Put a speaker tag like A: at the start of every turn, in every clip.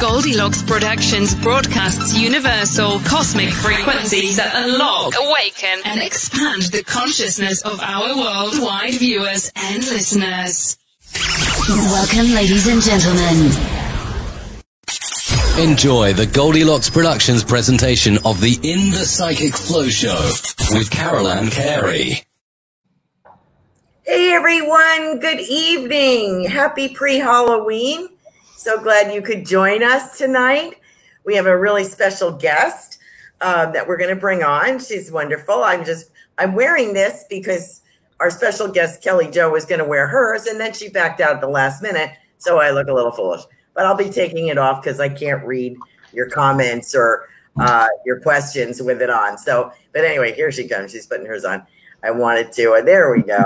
A: Goldilocks Productions broadcasts universal cosmic frequencies that unlock, awaken, and expand the consciousness of our worldwide viewers and listeners.
B: Welcome, ladies and gentlemen.
C: Enjoy the Goldilocks Productions presentation of the In the Psychic Flow Show with Carol Ann Carey.
D: Hey everyone, good evening. Happy pre-Halloween. So glad you could join us tonight. We have a really special guest that we're going to bring on. She's wonderful. I'm wearing this because our special guest, Kelly Jo, was going to wear hers, and then she backed out at the last minute, so I look a little foolish. But I'll be taking it off because I can't read your comments or your questions with it on. But anyway, here she comes. She's putting hers on. I wanted to, and there we go.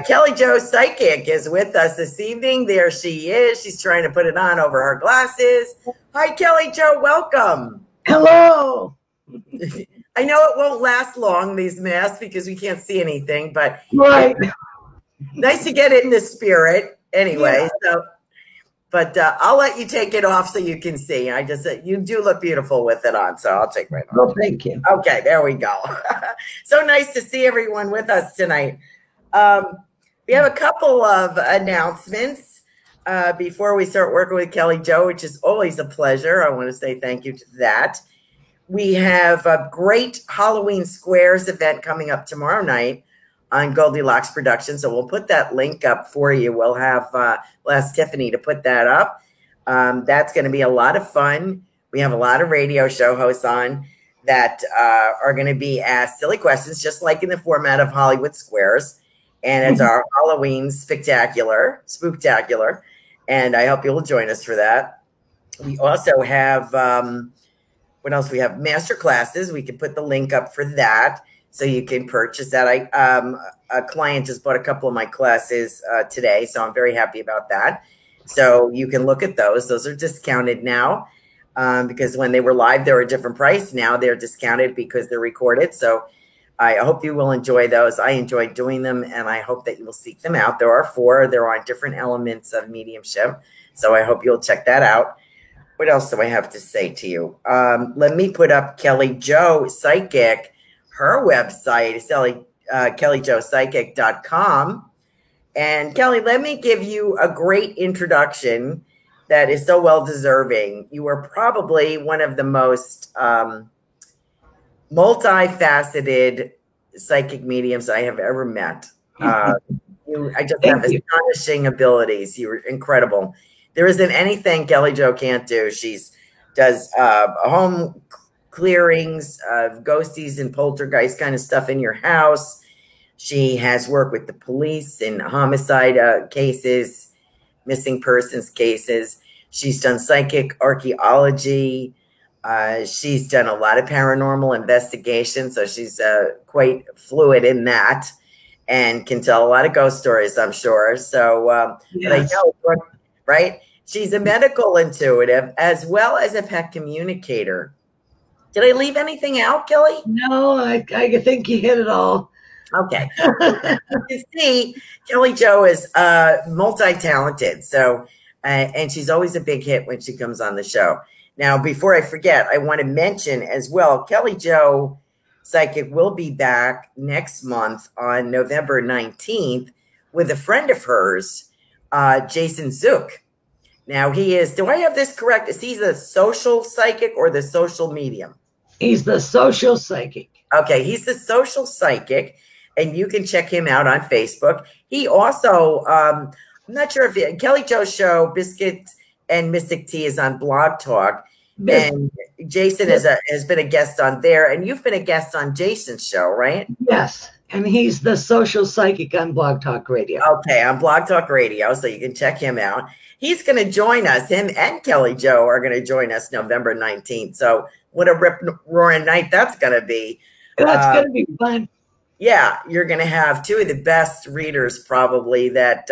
D: Kelly Jo Psychic is with us this evening. There she is. She's trying to put it on over her glasses. Hi, Kelly Jo. Welcome.
E: Hello.
D: I know it won't last long, these masks, because we can't see anything, but
E: right.
D: Nice to get in the spirit anyway. Yeah. But I'll let you take it off so you can see. You do look beautiful with it on, so I'll take it off.
E: Well, thank you.
D: Okay, there we go. So nice to see everyone with us tonight. We have a couple of announcements before we start working with Kelly Jo, which is always a pleasure. I want to say thank you to that. We have a great Halloween Squares event coming up tomorrow night on Goldilocks Productions. So we'll put that link up for you. We'll ask Tiffany to put that up. That's going to be a lot of fun. We have a lot of radio show hosts on that are going to be asked silly questions, just like in the format of Hollywood Squares. And it's our Halloween spooktacular. And I hope you'll join us for that. We also have, what else? We have master classes. We can put the link up for that, so you can purchase that. A client just bought a couple of my classes today, so I'm very happy about that. So you can look at those. Those are discounted now because when they were live, they were a different price. Now they're discounted because they're recorded. So I hope you will enjoy those. I enjoyed doing them, and I hope that you will seek them out. There are 4. They're on different elements of mediumship. So I hope you'll check that out. What else do I have to say to you? Let me put up Kelly Jo Psychic. Her website is kellyjopsychic.com. And Kelly, let me give you a great introduction that is so well deserving. You are probably one of the most multifaceted psychic mediums I have ever met. I just have astonishing abilities. You're incredible. There isn't anything Kelly Jo can't do. She does home clearings of ghosties and poltergeist kind of stuff in your house. She has worked with the police in homicide cases, missing persons cases. She's done psychic archaeology. She's done a lot of paranormal investigation, so she's quite fluid in that and can tell a lot of ghost stories, I'm sure. So, yes. But I know, right? She's a medical intuitive as well as a pet communicator. Did I leave anything out, Kelly?
E: No, I think you hit it all.
D: Okay. You see, Kelly Jo is multi-talented. So, and she's always a big hit when she comes on the show. Now, before I forget, I want to mention as well, Kelly Jo Psychic will be back next month on November 19th with a friend of hers, Jason Zook. Now, he is, do I have this correct? Is he the social psychic or the social medium?
E: He's the social psychic.
D: Okay, he's the social psychic, and you can check him out on Facebook. He also, I'm not sure if Kelly Jo's show, Biscuits and Mystic Tea, is on Blog Talk, and Jason has been a guest on there, and you've been a guest on Jason's show, right?
E: Yes, and he's the social psychic on Blog Talk Radio.
D: Okay, on Blog Talk Radio, so you can check him out. He's going to join us. Him and Kelly Jo are going to join us November 19th. So what a rip-roaring night that's going to be.
E: That's going to be fun.
D: Yeah, you're going to have 2 of the best readers probably that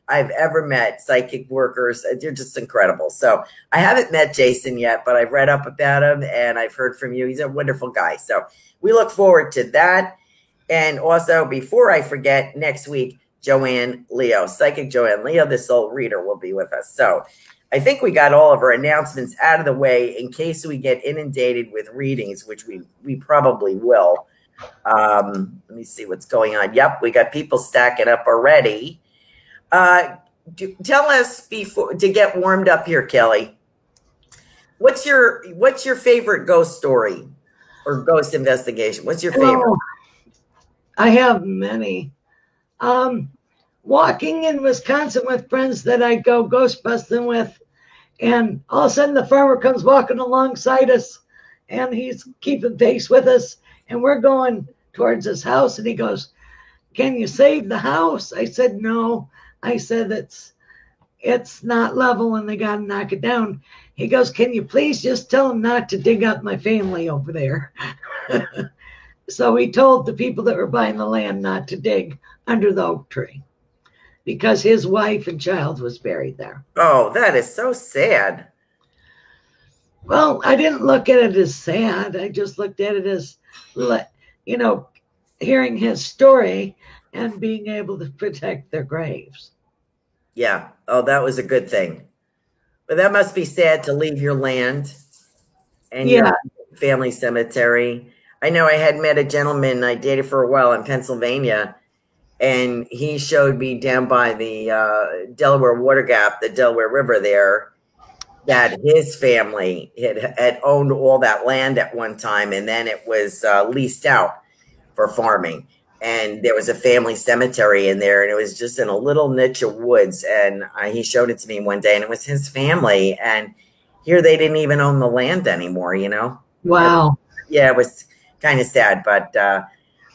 D: I've ever met, psychic workers. They're just incredible. So I haven't met Jason yet, but I've read up about him and I've heard from you. He's a wonderful guy. So we look forward to that. And also, before I forget, next week, Joanne Leo, Psychic Joanne Leo, the soul reader, will be with us. So I think we got all of our announcements out of the way in case we get inundated with readings, which we probably will. Let me see what's going on. Yep, we got people stacking up already. Tell us before to get warmed up here, Kelly. What's your favorite ghost story or ghost investigation? What's your favorite?
E: Oh, I have many. Walking in Wisconsin with friends that I go ghost busting with, and all of a sudden the farmer comes walking alongside us, and he's keeping pace with us, and we're going towards his house, and he goes, "Can you save the house?" I said, "No." I said, it's not level and they got to knock it down. He goes, "Can you please just tell him not to dig up my family over there?" So he told the people that were buying the land not to dig under the oak tree because his wife and child was buried there.
D: Oh, that is so sad.
E: Well, I didn't look at it as sad. I just looked at it as, hearing his story and being able to protect their graves.
D: Yeah. Oh, that was a good thing. But that must be sad to leave your land and your family cemetery. I know I had met a gentleman I dated for a while in Pennsylvania, and he showed me down by the Delaware Water Gap, the Delaware River there, that his family had owned all that land at one time, and then it was leased out for farming. And there was a family cemetery in there, and it was just in a little niche of woods. And he showed it to me one day, and it was his family. And here they didn't even own the land anymore,
E: Wow.
D: Yeah, it was kind of sad, but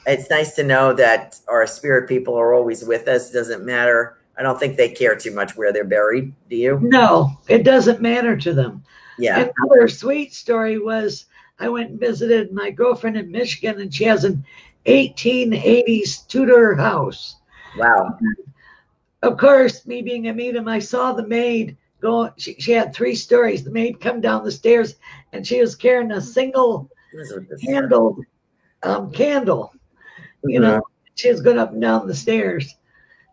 D: it's nice to know that our spirit people are always with us. Doesn't matter. I don't think they care too much where they're buried. Do you?
E: No, it doesn't matter to them.
D: Yeah.
E: Another sweet story was I went and visited my girlfriend in Michigan, and she has an 1880s Tudor house.
D: Wow.
E: Of course, me being a medium, I saw the maid go. She had 3 stories. The maid come down the stairs, and she was carrying a single handled candle. She was going up and down the stairs.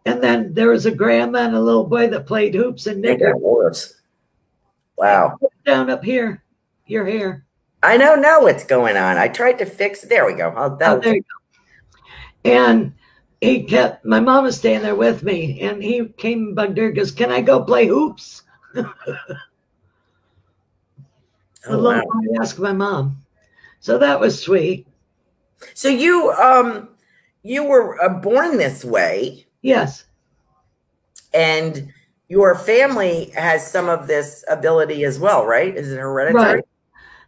E: And then there was a grandma and a little boy that played hoops and knickers.
D: Wow.
E: Put down up here, your hair.
D: I don't know what's going on. I tried to fix it. There we go.
E: There you go. And my mom was staying there with me, and he came and bugged her, goes, "Can I go play hoops?" The little boy asked my mom. So that was sweet.
D: So you were born this way.
E: Yes.
D: And your family has some of this ability as well, right? Is it hereditary?
E: Right.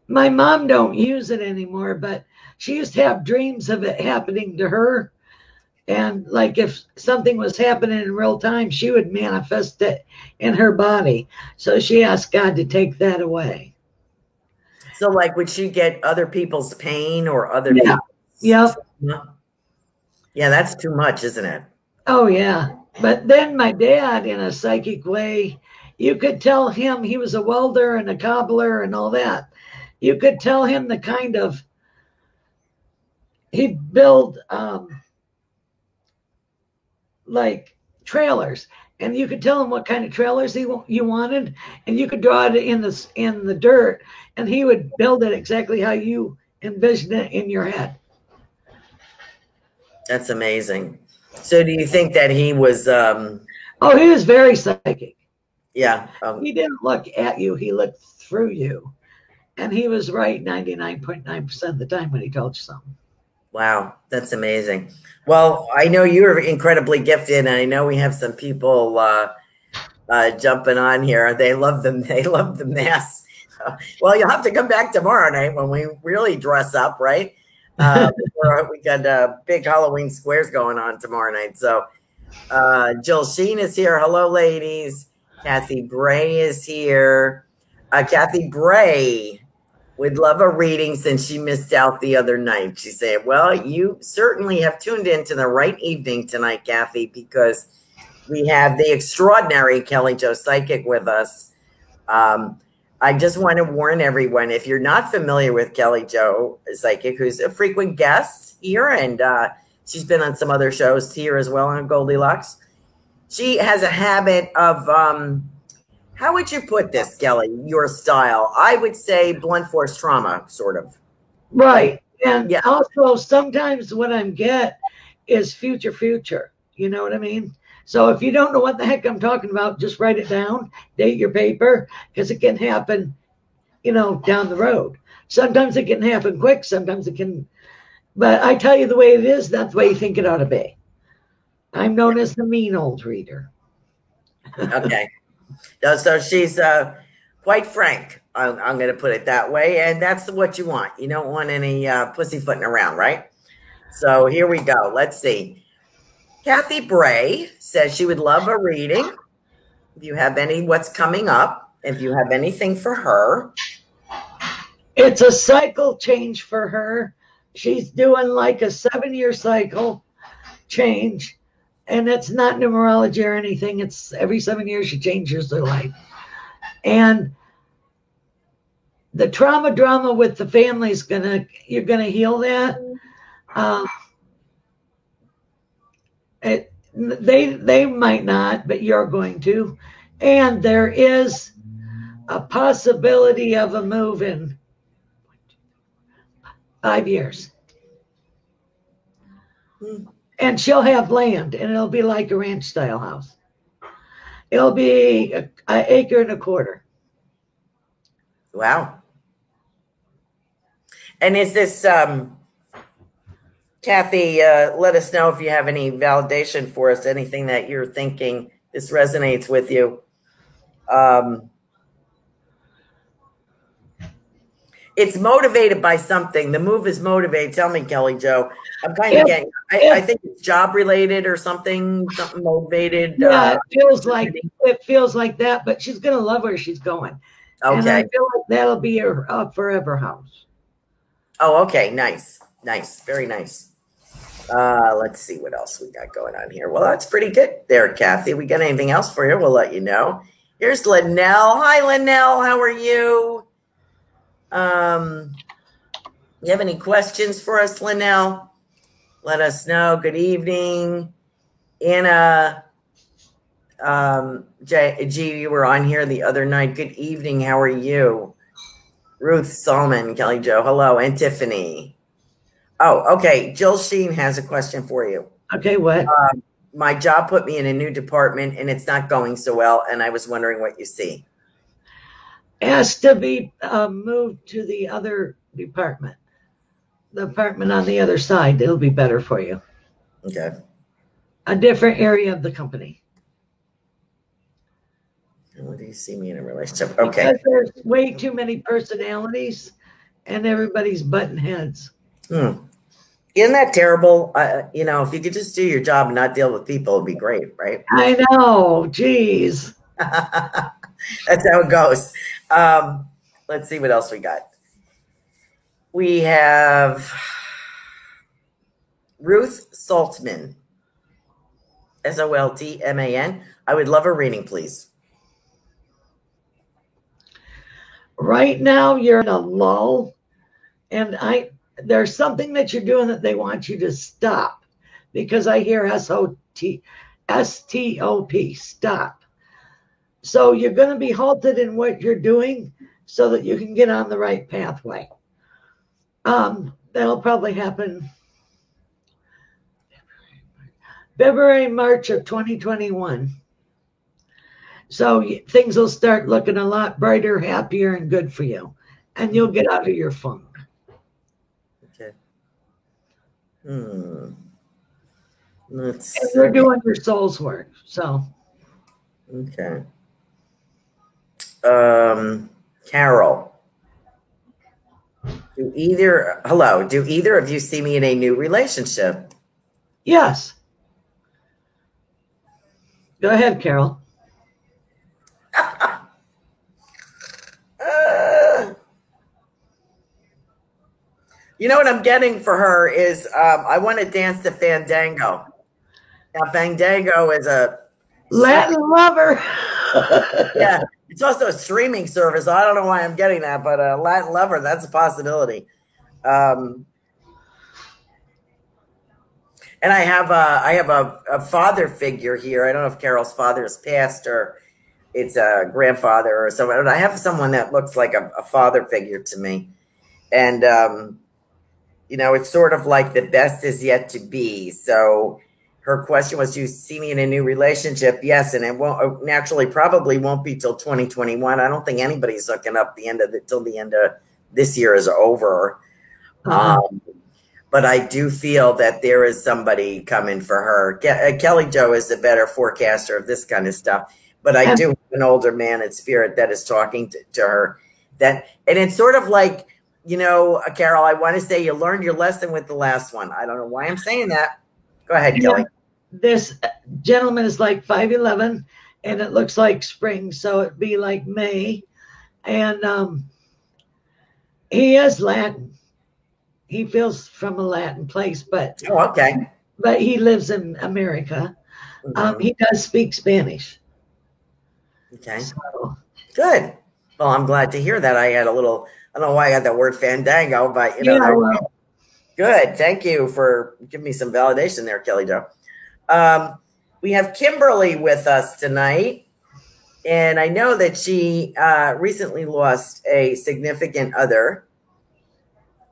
E: My mom don't use it anymore, but she used to have dreams of it happening to her. And like if something was happening in real time, she would manifest it in her body. So she asked God to take that away.
D: So like, would she get other people's pain or other people's?
E: Yep.
D: Yeah, that's too much, isn't it?
E: Oh, yeah. But then my dad, in a psychic way, you could tell him, he was a welder and a cobbler and all that. You could tell him the kind of, he'd build like trailers, and you could tell him what kind of trailers you wanted, and you could draw it in the dirt, and he would build it exactly how you envisioned it in your head.
D: That's amazing. So do you think that he was
E: he was very psychic.
D: Yeah.
E: He didn't look at you, he looked through you. And he was right 99.9% of the time when he told you something.
D: Wow, that's amazing. Well, I know you're incredibly gifted, and I know we have some people jumping on here. They love them. They love the mask. Well, you'll have to come back tomorrow night when we really dress up, right? We got big Halloween squares going on tomorrow night. So Jill Sheen is here. Hello, ladies. Kathy Bray is here. Kathy Bray would love a reading since she missed out the other night. She said, well, you certainly have tuned into the right evening tonight, Kathy, because we have the extraordinary Kelly Jo Psychic with us. I just want to warn everyone, if you're not familiar with Kelly Jo Psychic, who's a frequent guest here, and she's been on some other shows here as well on Goldilocks, she has a habit of How would you put this, Kelly? Your style? I would say blunt force trauma, sort of.
E: Right. And
D: Yeah.
E: also sometimes what I'm get is future. You know what I mean? So if you don't know what the heck I'm talking about, just write it down, date your paper, because it can happen, down the road. Sometimes it can happen quick, sometimes it can, but I tell you the way it is, that's the way you think it ought to be. I'm known as the mean old reader.
D: Okay. So she's quite frank. I'm going to put it that way. And that's what you want. You don't want any pussyfooting around, right? So here we go. Let's see. Kathy Bray says she would love a reading. If you have what's coming up, if you have anything for her.
E: It's a cycle change for her. She's doing like a 7-year cycle change. And it's not numerology or anything. It's every 7 years she changes her life. And the drama with the family is you're gonna heal that. They might not, but you're going to. And there is a possibility of a move in 5 years. And she'll have land, and it'll be like a ranch style house. It'll be an acre and a quarter.
D: Wow. And is this, Kathy, let us know if you have any validation for us, anything that you're thinking this resonates with you. It's motivated by something. The move is motivated. Tell me, Kelly Jo. I'm kind of getting, I think it's job related or something motivated.
E: Yeah, it feels like that, but she's going to love where she's going.
D: Okay.
E: And I feel like that'll be her forever house.
D: Oh, okay. Nice. Very nice. Let's see what else we got going on here. Well, that's pretty good there, Kathy. We got anything else for you? We'll let you know. Here's Linnell. Hi, Linnell. How are you? You have any questions for us, Linnell? Let us know. Good evening. Anna, G, you were on here the other night. Good evening. How are you? Ruth Solomon, Kelly Jo. Hello. And Tiffany. Oh, okay. Jill Sheen has a question for you.
E: Okay, what?
D: My job put me in a new department and it's not going so well. And I was wondering what you see.
E: Has to be moved to the other department. The department on the other side. It'll be better for you.
D: Okay.
E: A different area of the company.
D: How do you see me in a relationship? Okay.
E: Because there's way too many personalities and everybody's butting heads.
D: Isn't that terrible? If you could just do your job and not deal with people, it'd be great, right?
E: I know. Jeez.
D: That's how it goes. Let's see what else we got. We have Ruth Saltman, Soltman. I would love a reading, please.
E: Right now, you're in a lull, and there's something that you're doing that they want you to stop, because I hear STOP, stop. So you're going to be halted in what you're doing so that you can get on the right pathway. That'll probably happen February, March of 2021. So things will start looking a lot brighter, happier, and good for you. And you'll get out of your funk.
D: Okay.
E: And you're doing your soul's work. So.
D: Okay. Carol. Do either of you see me in a new relationship?
E: Yes. Go ahead, Carol.
D: You know what I'm getting for her is I want to dance to Fandango. Now, Fandango is a
E: Latin lover.
D: Yeah, it's also a streaming service. I don't know why I'm getting that, but Latin lover, that's a possibility. And I have a father figure here. I don't know if Carol's father has passed or it's a grandfather or someone. I have someone that looks like a father figure to me. And, it's sort of like the best is yet to be. So her question was, do you see me in a new relationship? Yes. And it won't naturally probably won't be till 2021. I don't think anybody's hooking up till the end of this year is over. But I do feel that there is somebody coming for her. Kelly Jo is a better forecaster of this kind of stuff. But I do have an older man in spirit that is talking to her. And it's sort of like, Carol, I want to say you learned your lesson with the last one. I don't know why I'm saying that. Go ahead, Kelly.
E: This gentleman is like 5'11", and it looks like spring, so it'd be like May. And he is Latin. He feels from a Latin place, but
D: okay.
E: But he lives in America. Mm-hmm. He does speak Spanish.
D: Okay. So. Good. Well, I'm glad to hear that. I had I don't know why I got that word fandango, but good. Thank you for giving me some validation there, Kelly Jo. We have Kimberly with us tonight, and I know that she recently lost a significant other,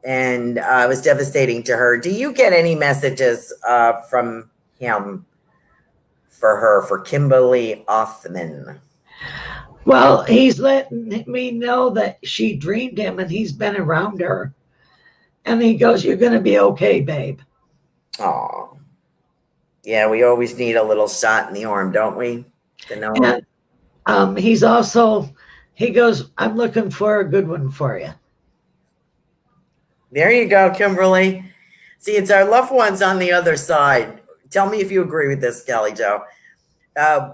D: and it was devastating to her. Do you get any messages from him for Kimberly Othman?
E: Well, he's letting me know that she dreamed him and he's been around her. And he goes, "You're going to be okay, babe."
D: Oh, yeah. We always need a little shot in the arm, don't we? To know.
E: And, he goes, "I'm looking for a good one for you."
D: There you go, Kimberly. See, it's our loved ones on the other side. Tell me if you agree with this, Kelly Jo.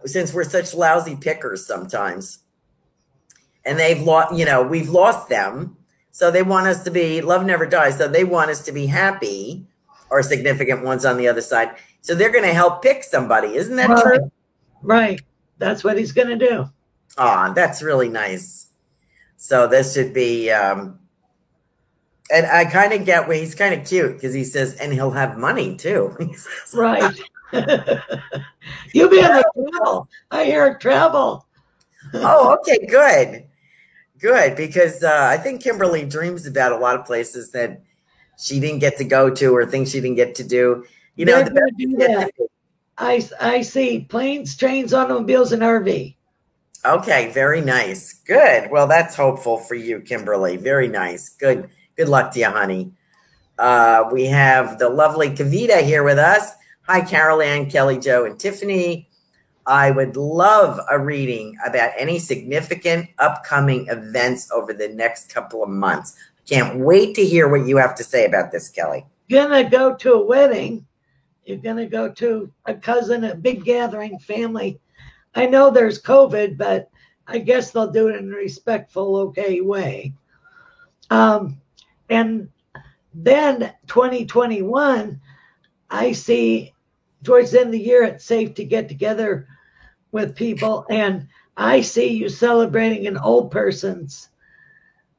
D: Since we're such lousy pickers sometimes, and we've lost them, so they want us to be, love never dies, so they want us to be happy, our significant ones on the other side. So they're going to help pick somebody. Isn't that true?
E: Right. That's what he's going to do.
D: That's really nice. So this should be, and I kind of get where he's kind of cute because he says, and he'll have money too.
E: Right. You'll be in the travel. I hear travel.
D: Oh, okay, good. Because I think Kimberly dreams about a lot of places that she didn't get to go to or things she didn't get to do.
E: I see planes, trains, automobiles, and RV.
D: Okay, very nice. Good. Well, that's hopeful for you, Kimberly. Very nice. Good luck to you, honey. We have the lovely Kavita here with us. Hi, Carol Ann, Kelly Jo, and Tiffany. I would love a reading about any significant upcoming events over the next couple of months. Can't wait to hear what you have to say about this, Kelly.
E: You're going to go to a wedding. You're going to go to a cousin, a big gathering, family. I know there's COVID, but I guess they'll do it in a respectful, okay way. And then 2021, I see towards the end of the year, it's safe to get together with people. And I see you celebrating an old person's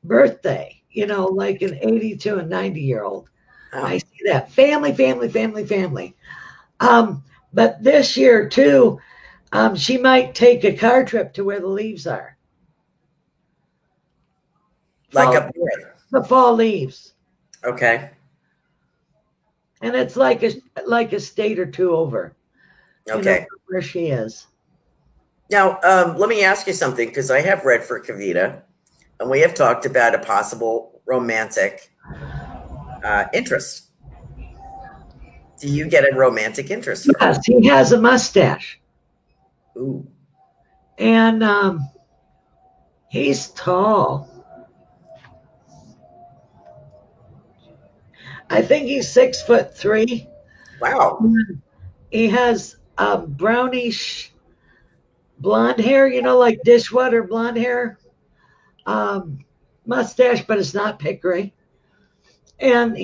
E: birthday, like an 80 to a 90-year-old. Oh. I see that. Family. But this year, too, she might take a car trip to where the leaves are.
D: Like up here?
E: The fall leaves.
D: Okay.
E: And it's like a state or two over.
D: Okay.
E: Where she is.
D: Now, let me ask you something, because I have read for Kavita, and we have talked about a possible romantic interest. Do you get a romantic interest?
E: Yes, he has a mustache.
D: Ooh.
E: And he's tall. I think he's 6'3".
D: Wow.
E: He has brownish blonde hair, like dishwater blonde hair. Mustache, but it's not pickery. And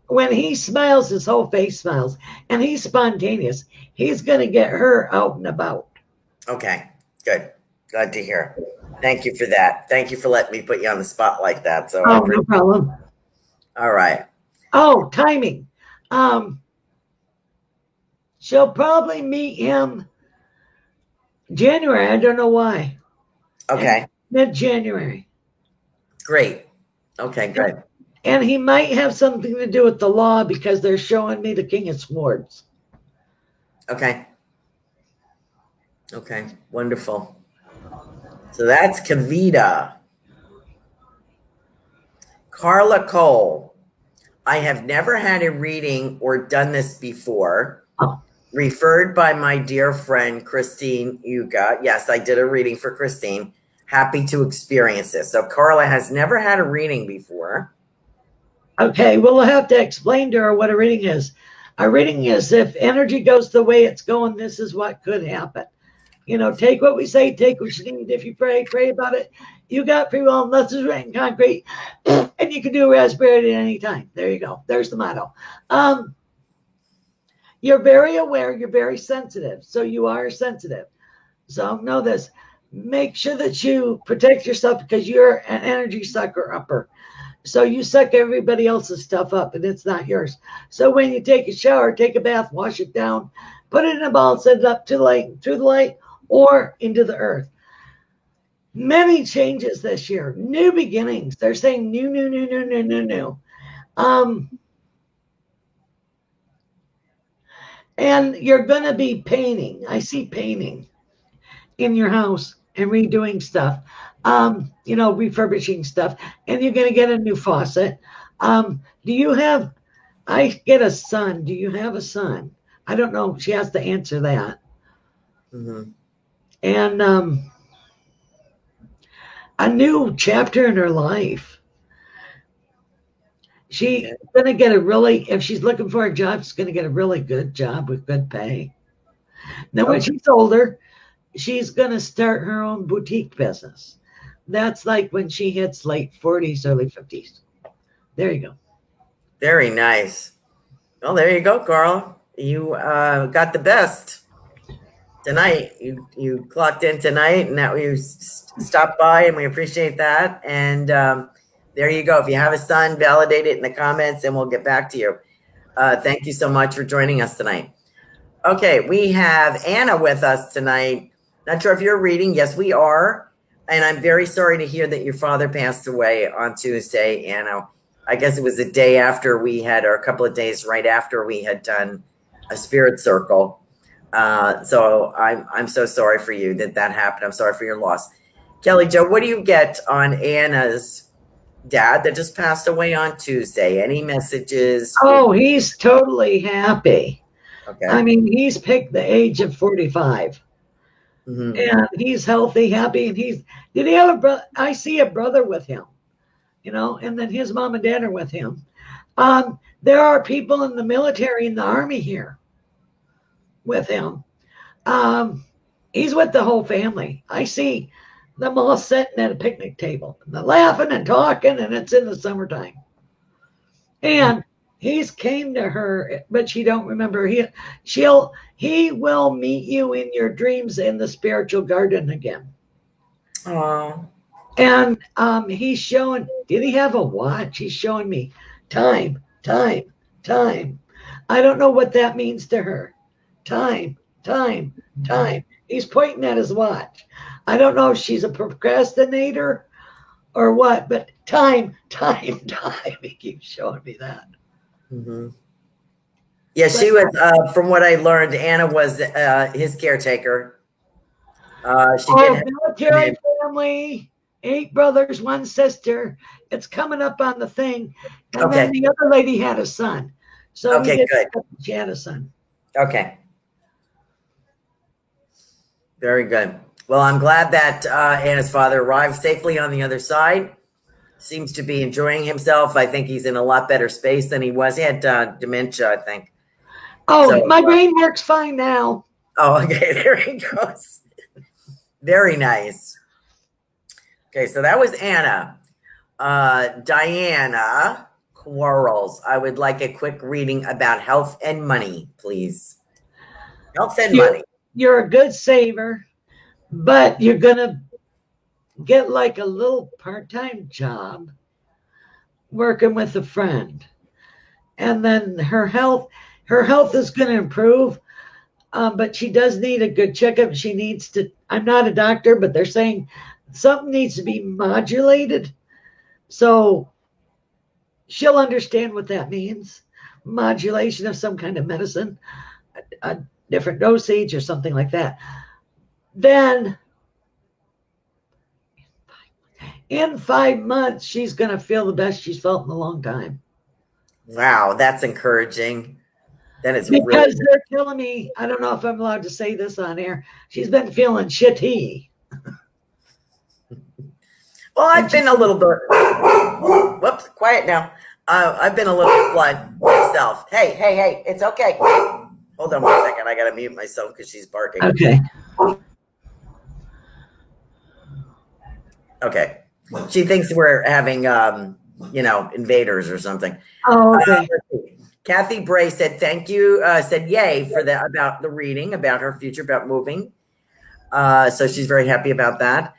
E: when he smiles, his whole face smiles. And he's spontaneous. He's going to get her out and about.
D: Okay, good. Glad to hear. Thank you for that. Thank you for letting me put you on the spot like that. So
E: no problem.
D: All right.
E: Oh, timing. She'll probably meet him January. I don't know why.
D: Okay.
E: Mid-January.
D: Great. Okay, good.
E: And he might have something to do with the law because they're showing me the King of Swords.
D: Okay. Okay, wonderful. So that's Kavita. Carla Cole. I have never had a reading or done this before.
E: Oh.
D: Referred by my dear friend, Christine Yuga. Yes, I did a reading for Christine. Happy to experience this. So Carla has never had a reading before.
E: Okay, we'll have to explain to her what a reading is. A reading is if energy goes the way it's going, this is what could happen. You know, take what we say, take what you need. If you pray about it. You got free will unless it's written in concrete. And you can do raspberry at any time. There you go. There's the motto. You're very aware. You're very sensitive. So you are sensitive. So know this. Make sure that you protect yourself because you're an energy sucker upper. So you suck everybody else's stuff up and it's not yours. So when you take a shower, take a bath, wash it down, put it in a ball, send it up to the light or into the earth. Many changes this year. New beginnings. They're saying new. And you're going to be painting. I see painting in your house and redoing stuff. You know, refurbishing stuff. And you're going to get a new faucet. Do you have, I get a son. Do you have a son? I don't know. She has to answer that.
D: Mm-hmm.
E: And a new chapter in her life. She's going to get a really, if she's looking for a job, she's going to get a really good job with good pay. Now, when she's older, she's going to start her own boutique business. That's like when she hits late 40s, early 50s. There you go.
D: Very nice. Well, there you go, Carl. You got the best tonight. You clocked in tonight, and that you stopped by, and we appreciate that. And there you go. If you have a son, validate it in the comments, and we'll get back to you. Thank you so much for joining us tonight. Okay, we have Anna with us tonight. Not sure if you're reading. Yes, we are. And I'm very sorry to hear that your father passed away on Tuesday, Anna. I guess it was the day after we had, or a couple of days right after we had done a spirit circle. So I'm so sorry for you that happened. I'm sorry for your loss. Kelly Jo, what do you get on Anna's dad that just passed away on Tuesday? Any messages?
E: Oh, he's totally happy.
D: Okay.
E: I mean, he's picked the age of 45. Mm-hmm. And he's healthy, happy, and did he have a brother? I see a brother with him, you know, and then his mom and dad are with him. There are people in the military, in the army here with him. He's with the whole family. I see them all sitting at a picnic table, and they're laughing and talking, and it's in the summertime. And he's came to her, but she don't remember. He will meet you in your dreams in the spiritual garden again.
D: Oh.
E: And he's showing, did he have a watch? He's showing me time. I don't know what that means to her. Time. He's pointing at his watch. I don't know if she's a procrastinator or what, but time. He keeps showing me that.
D: Mm-hmm. Yeah, she was, from what I learned, Anna was his caretaker.
E: Military family, 8 brothers, 1 sister. It's coming up on the thing. And then the other lady had a son. So
D: okay, good.
E: She had a son.
D: Okay. Very good. Well, I'm glad that Anna's father arrived safely on the other side. Seems to be enjoying himself. I think he's in a lot better space than he was. He had dementia, I think.
E: Oh, so, my brain works fine now.
D: Oh, okay. There he goes. Very nice. Okay, so that was Anna. Diana Quarles. I would like a quick reading about health and money, please. Health and money.
E: You're a good saver, but you're going to get like a little part-time job working with a friend. And then her health is going to improve. but she does need a good checkup. She needs to, I'm not a doctor, but they're saying something needs to be modulated. So she'll understand what that means. Modulation of some kind of medicine, a different dosage or something like that. Then in 5 months, she's going to feel the best she's felt in a long time.
D: Wow, that's encouraging. That is
E: Because
D: really
E: they're telling me, I don't know if I'm allowed to say this on air, she's been feeling shitty.
D: well. I've been a little bit. Whoops, quiet now. I've been a little bit blunt myself. Hey, it's okay. Hold on 1 second. I gotta mute myself because she's barking.
E: Okay.
D: Okay. She thinks we're having, invaders or something.
E: Oh, okay.
D: Kathy Bray said, thank you, said yay for that, about the reading, about her future, about moving. So she's very happy about that.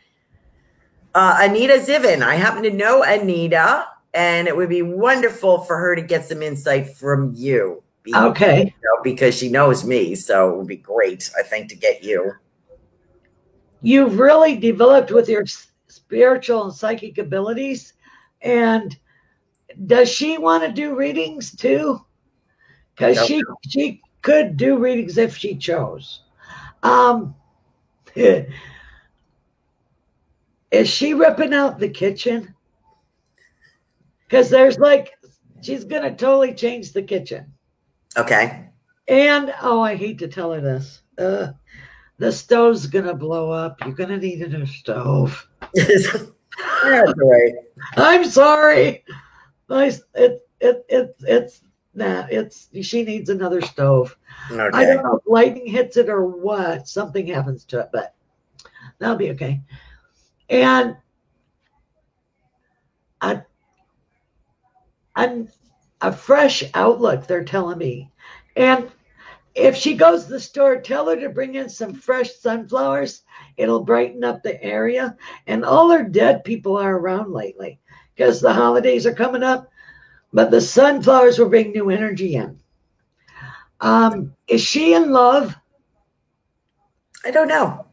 D: Anita Zivin, I happen to know Anita, and it would be wonderful for her to get some insight from you.
E: Okay.
D: Because she knows me, so it would be great, I think, to get you.
E: You've really developed with your spiritual and psychic abilities. And does she want to do readings too? Because she could do readings if she chose. Is she ripping out the kitchen? Because she's going to totally change the kitchen.
D: Okay.
E: And, I hate to tell her this. The stove's going to blow up. You're going to need a new stove.
D: That's right.
E: I'm sorry. She needs another stove.
D: Okay.
E: I don't know if lightning hits it or what. Something happens to it, but that'll be okay. And a fresh outlook, they're telling me. And if she goes to the store, tell her to bring in some fresh sunflowers. It'll brighten up the area. And all her dead people are around lately because the holidays are coming up. But the sunflowers will bring new energy in. Is she in love?
D: I don't know.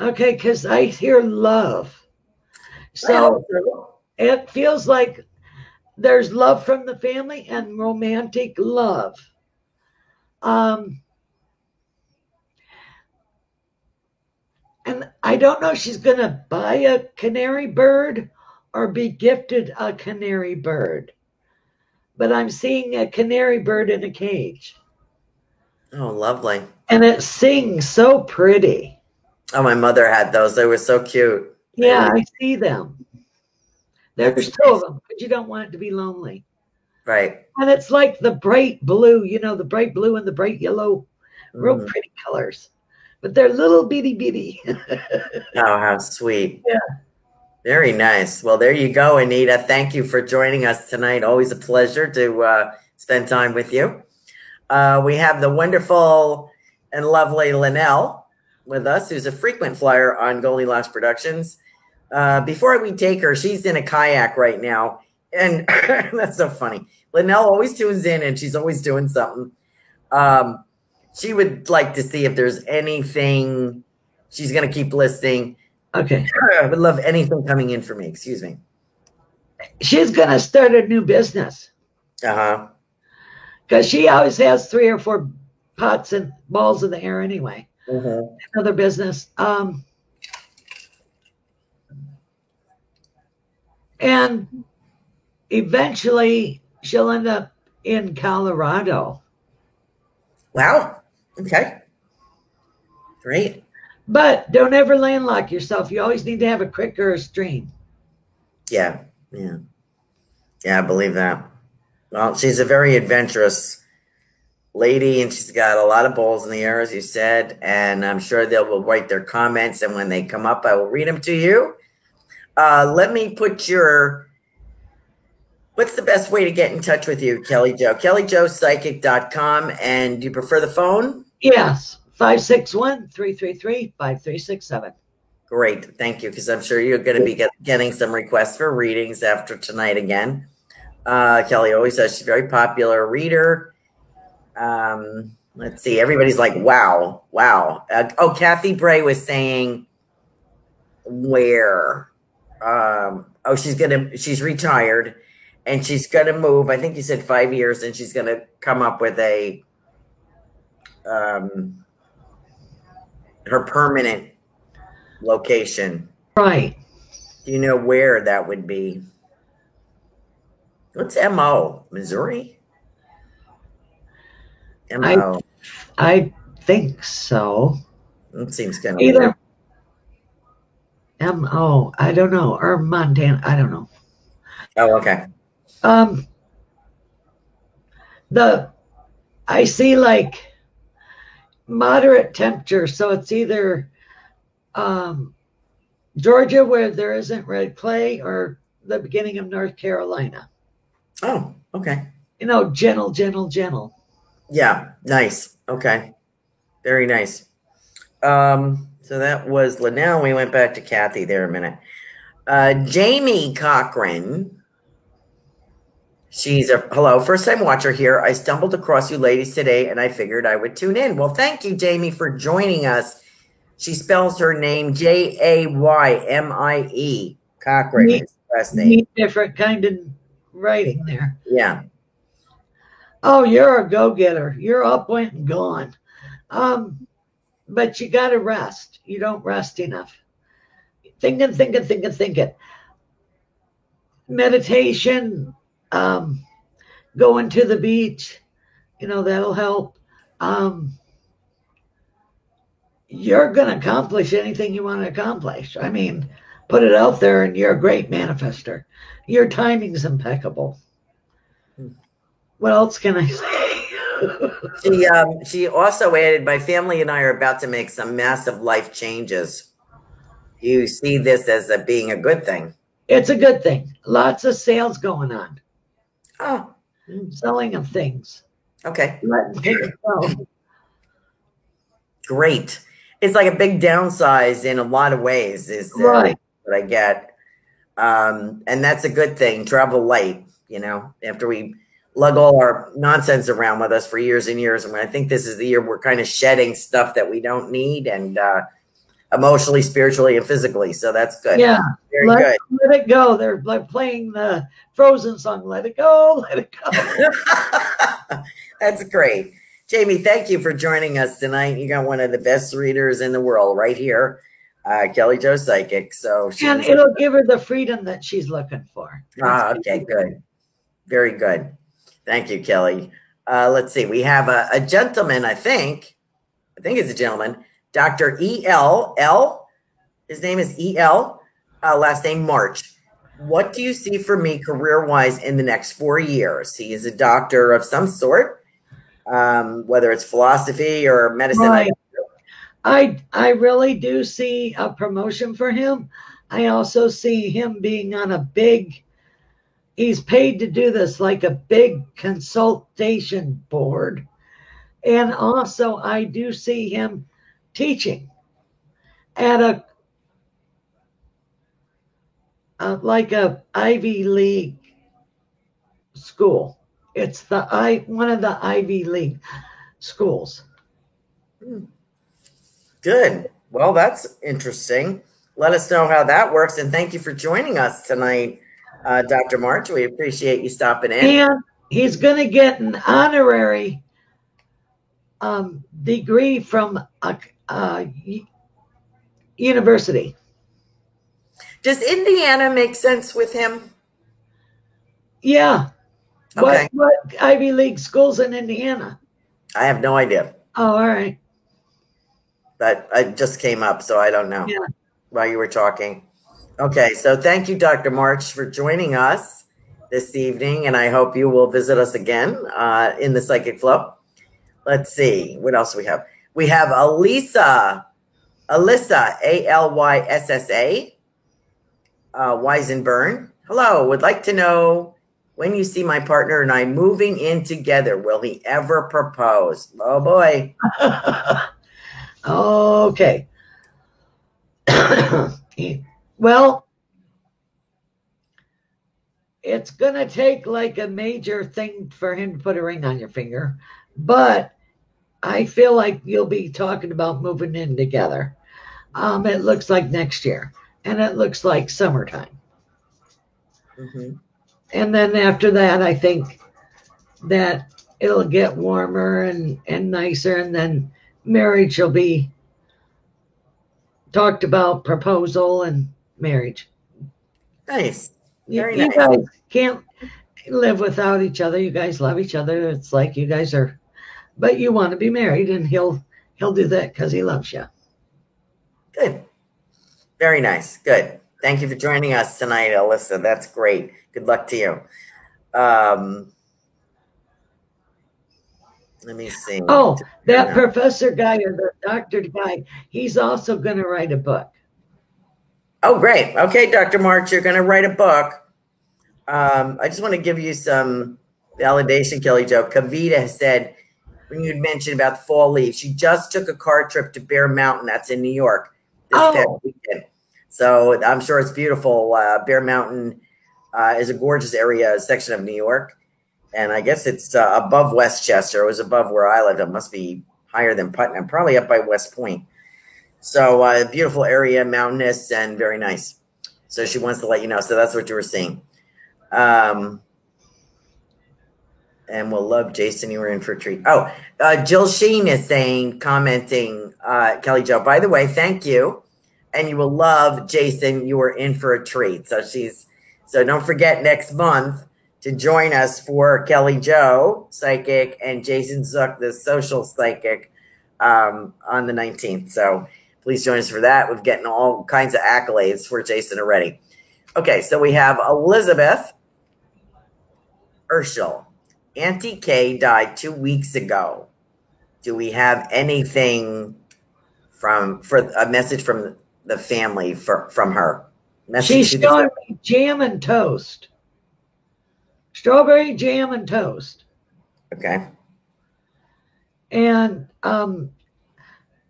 E: Okay, because I hear love. So it feels like there's love from the family and romantic love. And I don't know if she's going to buy a canary bird or be gifted a canary bird. But I'm seeing a canary bird in a cage.
D: Oh, lovely.
E: And it sings so pretty.
D: Oh, my mother had those. They were so cute.
E: Yeah, I see them. There's two of them, but you don't want it to be lonely.
D: Right.
E: And it's like the bright blue, the bright blue and the bright yellow, real pretty colors. But they're little bitty.
D: Oh, how sweet.
E: Yeah.
D: Very nice. Well, there you go, Anita. Thank you for joining us tonight. Always a pleasure to spend time with you. We have the wonderful and lovely Linnell with us, who's a frequent flyer on Goldilocks Productions. Before we take her, she's in a kayak right now. And that's so funny. Linnell always tunes in and she's always doing something. She would like to see if there's anything. She's going to keep listening.
E: Okay.
D: I would love anything coming in for me. Excuse me.
E: She's going to start a new business.
D: Uh-huh.
E: Because she always has 3 or 4 pots and balls in the air anyway.
D: Mm-hmm.
E: Another business. And eventually she'll end up in Colorado.
D: Wow. Okay. Great.
E: But don't ever landlock yourself. You always need to have a creek or a stream.
D: Yeah. I believe that. Well, she's a very adventurous lady, and she's got a lot of balls in the air, as you said, and I'm sure they will write their comments, and when they come up, I will read them to you. Let me put what's the best way to get in touch with you, Kelly Jo? KellyJoPsychic.com, and do you prefer the phone?
E: Yes, 561-333-5367.
D: Great, thank you, because I'm sure you're going to be getting some requests for readings after tonight again. Kelly always says she's a very popular reader. Let's see. Everybody's like, wow, wow. Kathy Bray was saying where? She's retired and she's going to move. I think you said 5 years, and she's going to come up with her permanent location.
E: Right.
D: Do you know where that would be? What's MO? Missouri? MO.
E: I think so.
D: It seems kind of
E: either MO, I don't know, or Montana, I don't know.
D: Oh, okay.
E: I see like moderate temperature, so it's either Georgia, where there isn't red clay, or the beginning of North Carolina.
D: Oh, okay.
E: Gentle.
D: Yeah, nice. Okay. Very nice. So that was Linnell. We went back to Kathy there a minute. Jamie Cochran. She's hello, first time watcher here. I stumbled across you ladies today and I figured I would tune in. Well, thank you, Jamie, for joining us. She spells her name Jaymie. Cochran is her last name.
E: Different kind of writing there.
D: Yeah.
E: Oh, you're a go-getter. You're up, went, and gone. But you got to rest. You don't rest enough. Thinking. Meditation, going to the beach, that'll help. You're going to accomplish anything you want to accomplish. I mean, put it out there, and you're a great manifester. Your timing's impeccable. What else can I say?
D: She also added, my family and I are about to make some massive life changes. You see this as being a good thing?
E: It's a good thing. Lots of sales going on.
D: Oh.
E: Selling of things.
D: Okay.
E: Letting things go.
D: Great. It's like a big downsize in a lot of ways is
E: right.
D: What I get. And that's a good thing. Travel light, after we lug all our nonsense around with us for years and years. And I think this is the year we're kind of shedding stuff that we don't need, and emotionally, spiritually, and physically. So that's good.
E: Yeah.
D: Very good.
E: Let it go. They're like playing the Frozen song. Let it go. Let it go.
D: That's great. Jamie, thank you for joining us tonight. You got one of the best readers in the world right here, Kelly Jo Psychic.
E: And it'll give her the freedom that she's looking for.
D: Okay, good. Very good. Thank you, Kelly. Let's see. We have a gentleman, I think it's a gentleman, Dr. E.L. His name is E.L., last name March. What do you see for me career-wise in the next 4 years? He is a doctor of some sort, whether it's philosophy or medicine.
E: Right. I really do see a promotion for him. I also see him being on he's paid to do this, like a big consultation board. And also I do see him teaching at like a Ivy League school. It's one of the Ivy League schools.
D: Good. Well, that's interesting. Let us know how that works. And thank you for joining us tonight, Dr. March. We appreciate you stopping in.
E: And he's going to get an honorary degree from a university.
D: Does Indiana make sense with him?
E: Yeah.
D: Okay.
E: What Ivy League schools in Indiana?
D: I have no idea.
E: Oh, all right.
D: But I just came up, so I don't know while you were talking. Okay, so thank you, Dr. March, for joining us this evening, and I hope you will visit us again in the Psychic Flow. Let's see. What else do we have? We have Alyssa, Alyssa, Weisenburn. Hello, would like to know when you see my partner and I moving in together, will he ever propose? Oh, boy.
E: Okay. Well, it's going to take like a major thing for him to put a ring on your finger, but I feel like you'll be talking about moving in together. It looks like next year, and it looks like summertime.
D: Mm-hmm.
E: And then after that, I think that it'll get warmer and nicer, and then marriage will be talked about, proposal and marriage.
D: Nice. Very
E: You
D: nice.
E: guys can't live without each other. You guys love each other. It's like you guys are, but you want to be married, and he'll do that because he loves you.
D: Good. Very nice. Good. Thank you for joining us tonight, Alyssa. That's great. Good luck to you. Let me see.
E: Oh, that professor guy or the doctor guy, he's also going to write a book.
D: Oh, great. Okay, Dr. March, you're going to write a book. I just want to give you some validation, Kelly Jo. Kavita has said, when you'd mentioned about fall leaves, she just took a car trip to Bear Mountain. That's in New York this past weekend. So I'm sure it's beautiful. Bear Mountain is a gorgeous area, section of New York. And I guess it's above Westchester. It was above where I lived. It must be higher than Putnam, probably up by West Point. So a beautiful area, mountainous, and very nice. So she wants to let you know. So that's what you were seeing. And we'll love Jason. You were in for a treat. Oh, Jill Sheen is saying, commenting, Kelly Jo, by the way, thank you. And you will love Jason. You were in for a treat. So don't forget next month to join us for Kelly Jo, psychic, and Jason Zook, the social psychic, on the 19th. So please join us for that. We've gotten all kinds of accolades for Jason already. Okay, so we have Elizabeth Urschel. Auntie Kay died 2 weeks ago. Do we have anything for a message from the family from her?
E: She's showing me jam and toast. Strawberry jam and toast.
D: Okay.
E: And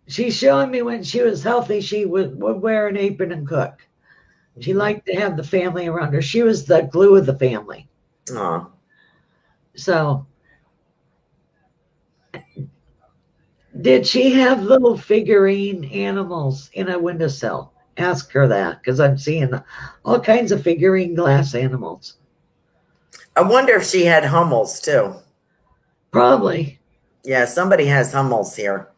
E: she's showing me when she was healthy, she would wear an apron and cook. She liked to have the family around her. She was the glue of the family.
D: Aw.
E: So, did she have little figurine animals in a windowsill? Ask her that, because I'm seeing all kinds of figurine glass animals.
D: I wonder if she had Hummels too.
E: Probably.
D: Yeah, somebody has Hummels here.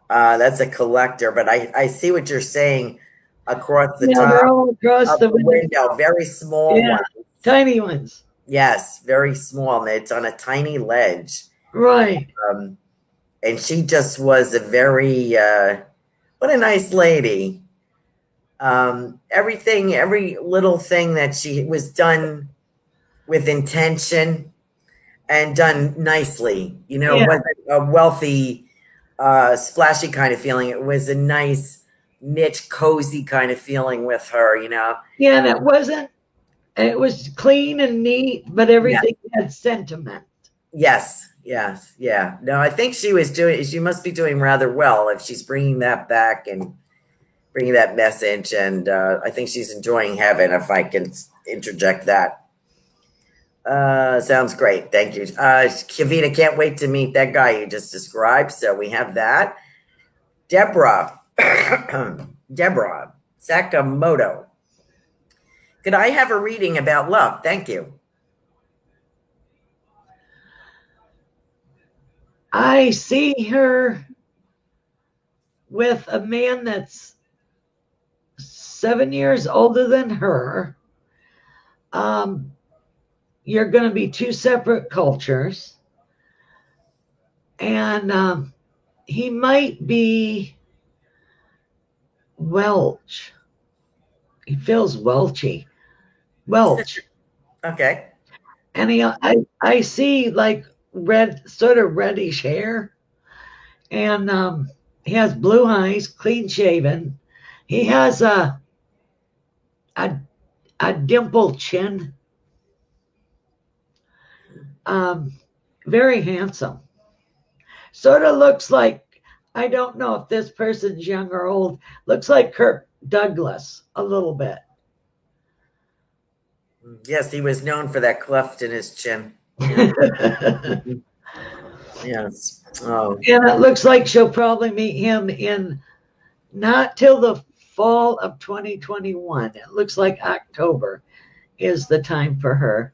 D: That's a collector, but I see what you're saying across the top
E: they're all across
D: of
E: the
D: window. Very small ones.
E: Tiny ones.
D: Yes, very small. And it's on a tiny ledge.
E: Right.
D: And she just was a very, what a nice lady. Everything, every little thing that she was done with intention and done nicely. You know, it wasn't a wealthy, splashy kind of feeling. It was a nice, niche, cozy kind of feeling with her, you know.
E: Yeah, and it was clean and neat, but everything had sentiment.
D: Yes, yeah. No, I think she must be doing rather well if she's bringing that back and bringing that message. And I think she's enjoying heaven, if I can interject that. Sounds great. Thank you. Kavita, can't wait to meet that guy you just described. So we have that. Deborah Sakamoto. Could I have a reading about love? Thank you.
E: I see her with a man that's 7 years older than her. You're going to be two separate cultures. And he might be Welsh. He feels Welchy. Welsh.
D: Okay.
E: And I see like red, sort of reddish hair. And he has blue eyes, clean shaven. He has a dimpled chin. Very handsome. Sort of looks like, I don't know if this person's young or old, looks like Kirk Douglas a little bit.
D: Yes, he was known for that cleft in his chin. Yes. Oh,
E: And it looks like she'll probably meet him in not till the fall of 2021. It looks like October is the time for her.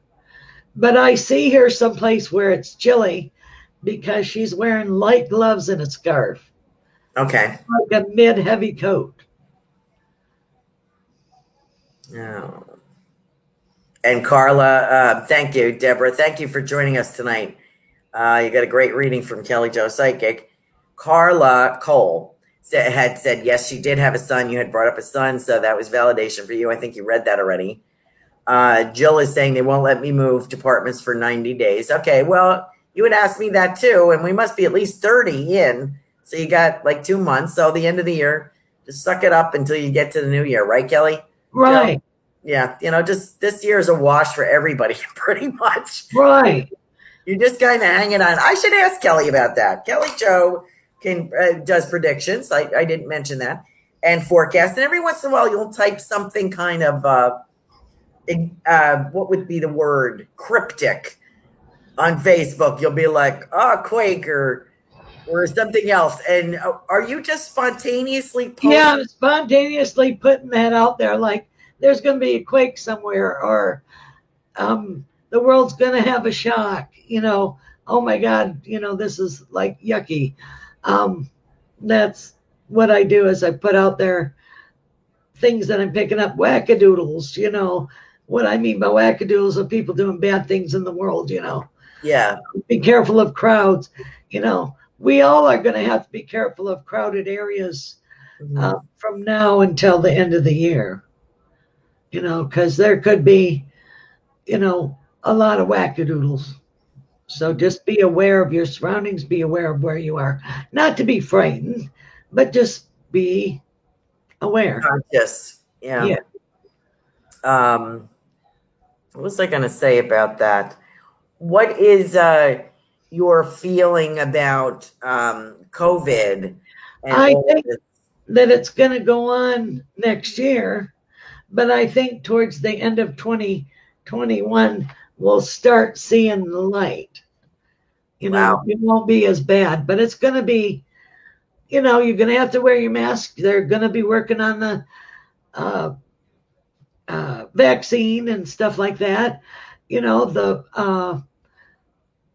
E: But I see her someplace where it's chilly because she's wearing light gloves and a scarf,
D: okay.
E: like a mid-heavy coat.
D: Oh. And Carla, thank you, Deborah. Thank you for joining us tonight. You got a great reading from Kelly Jo Psychic. Carla Cole had said, yes, she did have a son. You had brought up a son, so that was validation for you. I think you read that already. Jill is saying they won't let me move departments for 90 days. Okay, well, you would ask me that too, and we must be at least 30 in. So you got like 2 months. So the end of the year, just suck it up until you get to the new year, right, Kelly?
E: Right.
D: Jill? Yeah, just this year is a wash for everybody, pretty much.
E: Right.
D: You're just kind of hanging on. I should ask Kelly about that. Kelly Jo does predictions. I didn't mention that, and forecast. And every once in a while, you'll type something kind of what would be the word, cryptic, on Facebook. You'll be like, quake or something else. And are you just spontaneously posting?
E: Yeah, I'm spontaneously putting that out there, like there's going to be a quake somewhere, or the world's going to have a shock, oh my God, this is like yucky. That's what I do, is I put out there things that I'm picking up, wackadoodles, what I mean by wackadoodles are people doing bad things in the world,
D: Yeah.
E: Be careful of crowds, we all are going to have to be careful of crowded areas from now until the end of the year, because there could be, a lot of wackadoodles. So just be aware of your surroundings, be aware of where you are. Not to be frightened, but just be aware.
D: Conscious. Yeah. What was I going to say about that? What is your feeling about COVID?
E: I think that it's going to go on next year, but I think towards the end of 2021, we'll start seeing the light.
D: Wow.
E: It won't be as bad, but it's going to be, you're going to have to wear your mask. They're going to be working on the vaccine and stuff like that. The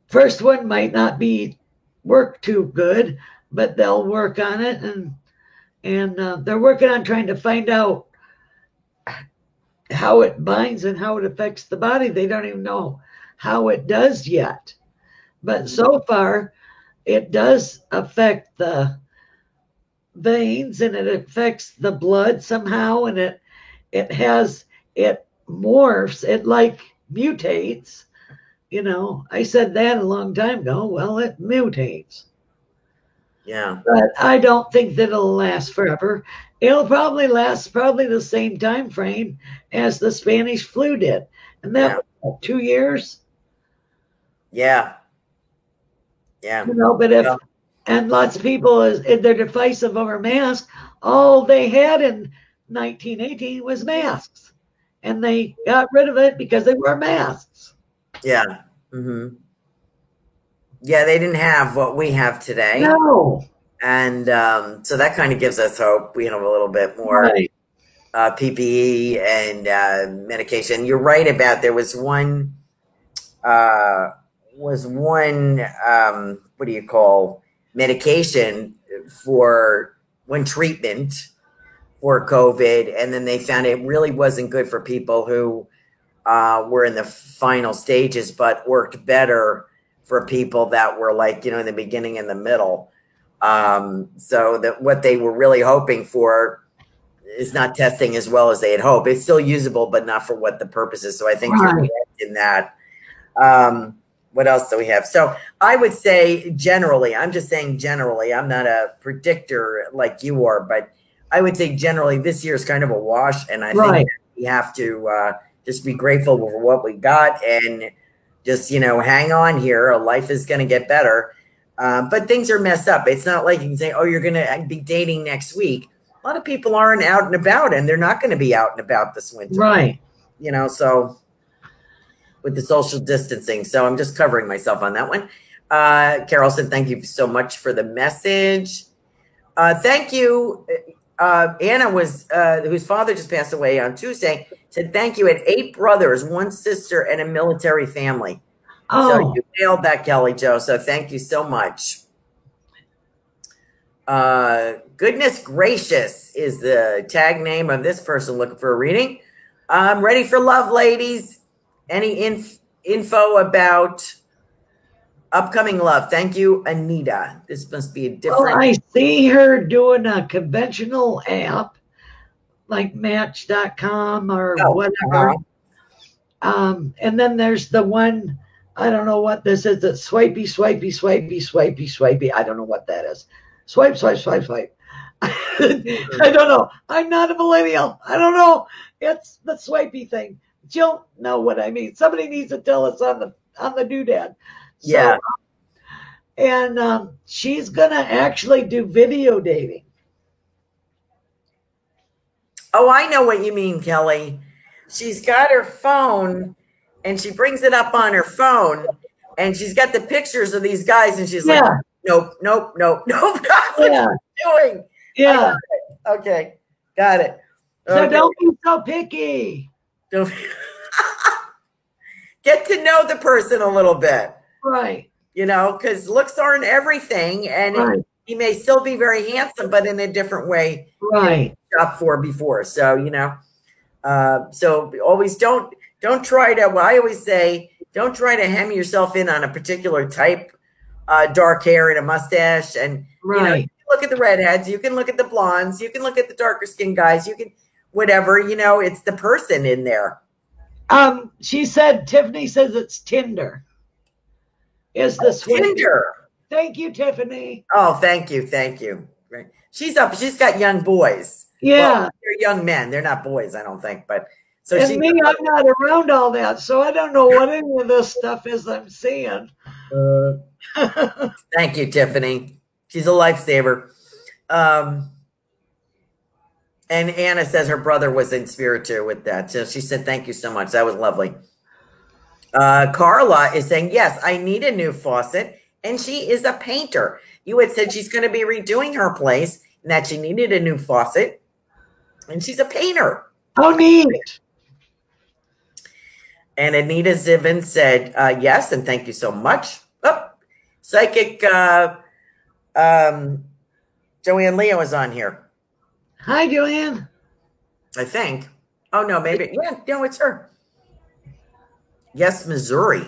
E: first one might not work too good, but they'll work on it, and they're working on trying to find out how it binds and how it affects the body. They don't even know how it does yet, but so far it does affect the veins, and it affects the blood somehow, and it morphs, it like mutates. I said that a long time ago. Well, it mutates.
D: Yeah.
E: But I don't think that it'll last forever. It'll probably last the same time frame as the Spanish flu did. And that was 2 years.
D: Yeah. Yeah.
E: But and lots of people, they're divisive over masks. All they had in 1918 was masks. And they got rid of it because they wore masks.
D: Yeah. Mm-hmm. Yeah, they didn't have what we have today.
E: No.
D: And so that kind of gives us hope. We have a little bit more
E: Right.
D: PPE and medication. You're right about there was one what do you call medication for one treatment for COVID, and then they found it really wasn't good for people who were in the final stages, but worked better for people that were like, in the beginning and the middle. So that what they were really hoping for is not testing as well as they had hoped. It's still usable, but not for what the purpose is. So I think you're right in that. What else do we have? So I would say generally, I'm just saying generally, I'm not a predictor like you are, but I would say generally this year is kind of a wash. And I think we have to just be grateful for what we got and just, hang on here. Life is going to get better. But things are messed up. It's not like you can say, oh, you're going to be dating next week. A lot of people aren't out and about, and they're not going to be out and about this winter.
E: Right.
D: So with the social distancing. So I'm just covering myself on that one. Carol said, thank you so much for the message. Thank you. Anna was, whose father just passed away on Tuesday, said, thank you. Had 8 brothers, 1 sister, and a military family.
E: Oh.
D: So you nailed that, Kelly Jo. So thank you so much. Goodness gracious is the tag name of this person looking for a reading. I'm ready for love, ladies. Any info about upcoming love? Thank you, Anita. This must be a different.
E: Well, I see her doing a conventional app like Match.com or whatever. And then there's the one, I don't know what this is. It's swipey, swipey, swipey, swipey, swipey. I don't know what that is. Swipe, swipe, swipe, swipe. I don't know. I'm not a millennial. I don't know. It's the swipey thing. You'll know what I mean. Somebody needs to tell us on the doodad. So,
D: Yeah.
E: And she's going to actually do video dating.
D: Oh, I know what you mean, Kelly. She's got her phone and she brings it up on her phone and she's got the pictures of these guys and she's like, nope, nope, nope, nope. That's what she's doing.
E: Yeah.
D: Okay. Got it.
E: So
D: Okay.
E: don't be so picky.
D: Don't get to know the person a little bit,
E: Right.
D: you know, because looks aren't everything. And
E: Right.
D: he may still be very handsome, but in a different way.
E: Right.
D: Shop for before. So, you know, so always don't try to, well, I always say, don't try to hem yourself in on a particular type, dark hair and a mustache. And, you know, you can look at the redheads, you can look at the blondes, you can look at the darker skinned guys, you can, whatever, you know, it's the person in there.
E: She said, Tiffany says it's Tinder. Is the switch.
D: Tinder.
E: Thank you, Tiffany.
D: Oh, thank you. Thank you. Right. She's got young boys.
E: Yeah.
D: Well, they're young men. They're not boys, I don't think, but so
E: And me, I'm not around all that, so I don't know what any of this stuff is I'm seeing.
D: Thank you, Tiffany. She's a lifesaver. And Anna says her brother was in spirit too with that. So she said, thank you so much. That was lovely. Carla is saying, yes, I need a new faucet. And she is a painter. You had said she's going to be redoing her place and that she needed a new faucet. And she's a painter.
E: Oh, neat.
D: And Anita Zivin said, yes, and thank you so much. Oh, psychic Joanne Leo is on here.
E: Hi, Joanne.
D: I think. Oh, no, maybe. Yeah, no, it's her. Yes, Missouri.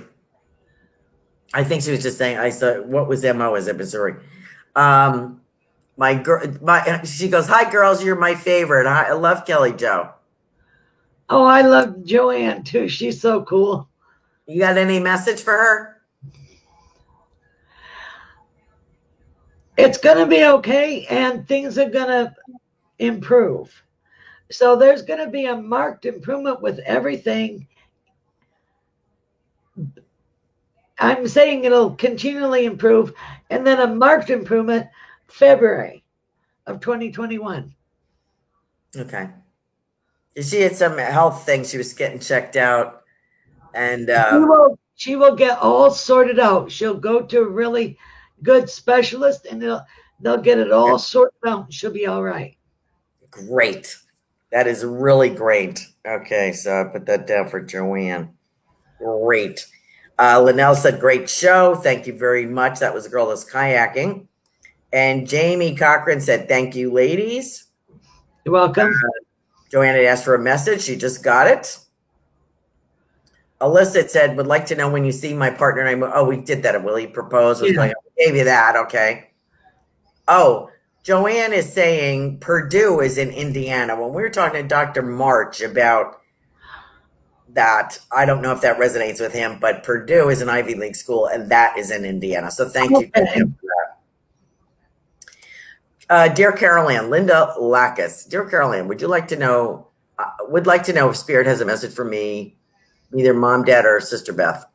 D: I think she was just saying, I saw, what was MO? Is it Missouri? She goes, hi, girls, you're my favorite. I love Kelly Jo.
E: Oh, I love Joanne, too. She's so cool.
D: You got any message for her?
E: It's going to be okay, and things are going to improve. So there's going to be a marked improvement with everything. I'm saying it'll continually improve, and then a marked improvement February of 2021.
D: Okay. She had some health things. She was getting checked out. And
E: she will get all sorted out. She'll go to a really good specialist, and they'll get it all sorted out, and she'll be all right.
D: Great. That is really great. Okay, so I put that down for Joanne. Great. Linnell said, great show. Thank you very much. That was a girl that's kayaking. And Jamie Cochran said, thank you, ladies.
E: You're welcome.
D: Joanne had asked for a message. She just got it. Alyssa said, would like to know when you see my partner. And we did that. Will he propose? We gave you that. Okay. Oh, Joanne is saying Purdue is in Indiana. When we were talking to Dr. March about that, I don't know if that resonates with him, but Purdue is an Ivy League school, and that is in Indiana. So thank you to him for that. Dear Carol Ann, Linda Lackus. Dear Carol Ann, would like to know if Spirit has a message for me, either Mom, Dad, or Sister Beth.